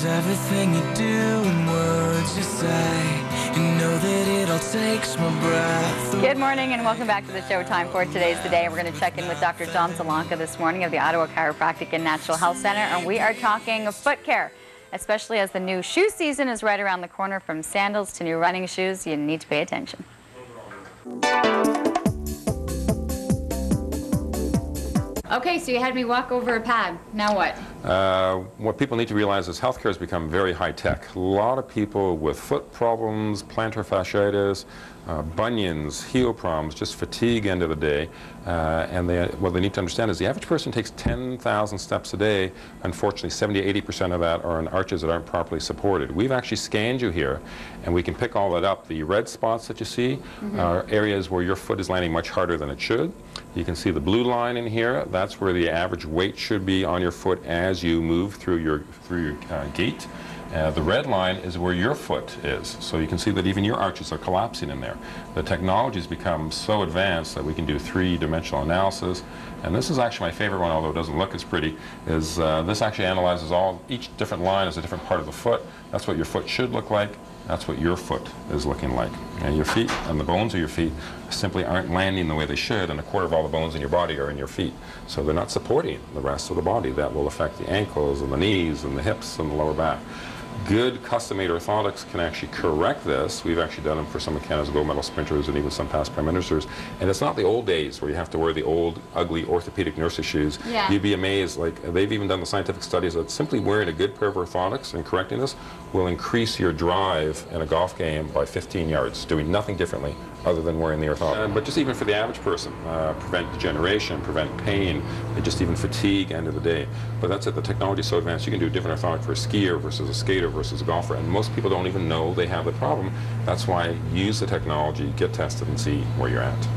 'Cause everything you do and words you say, you know that it all takes my breath away. Good morning and welcome back to the show. Time for Today's the Day. We're going to check in with Dr. Zielonka this morning of the Ottawa Chiropractic and Natural Health Centre, and we are talking foot care, especially as the new shoe season is right around the corner. From sandals to new running shoes, you need to pay attention. Okay, so you had me walk over a pad. Now what? What people need to realize is healthcare has become very high-tech. A lot of people with foot problems, plantar fasciitis, bunions, heel problems, just fatigue end of the day. And what they need to understand is the average person takes 10,000 steps a day. Unfortunately, 70–80% of that are in arches that aren't properly supported. We've actually scanned you here, and we can pick all that up. The red spots that you see are areas where your foot is landing much harder than it should. You can see the blue line in here. That's where the average weight should be on your foot as you move through your gait. The red line is where your foot is. So you can see that even your arches are collapsing in there. The technology has become so advanced that we can do three-dimensional analysis. And this is actually my favorite one, although it doesn't look as pretty, is this actually analyzes each different line is a different part of the foot. That's what your foot should look like. That's what your foot is looking like. And your feet and the bones of your feet simply aren't landing the way they should, and a quarter of all the bones in your body are in your feet. So they're not supporting the rest of the body. That will affect the ankles and the knees and the hips and the lower back. Good custom-made orthotics can actually correct this. We've actually done them for some of Canada's gold medal sprinters and even some past prime ministers. And it's not the old days where you have to wear the old, ugly orthopedic nurse's shoes. Yeah. You'd be amazed. Like, they've even done the scientific studies that simply wearing a good pair of orthotics and correcting this will increase your drive in a golf game by 15 yards, doing nothing differently other than wearing the orthotic. But just even for the average person, prevent degeneration, prevent pain, and just even fatigue end of the day. But that's it. The technology is so advanced, you can do a different orthotic for a skier versus a skater versus a golfer, and most people don't even know they have the problem. That's why use the technology, get tested, and see where you're at.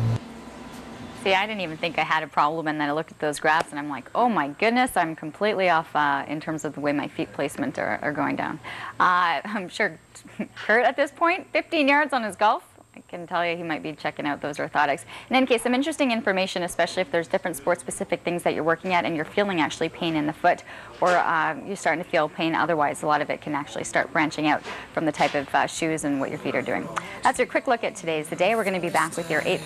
See, I didn't even think I had a problem, and then I looked at those graphs and I'm like, oh my goodness, I'm completely off in terms of the way my feet placement are going down. I'm sure Kurt at this point, 15 yards on his golf, I can tell you he might be checking out those orthotics. In any case, some interesting information, especially if there's different sport-specific things that you're working at and you're feeling actually pain in the foot, or you're starting to feel pain otherwise. A lot of it can actually start branching out from the type of shoes and what your feet are doing. That's a quick look at Today's the Day. We're going to be back with your 8:30.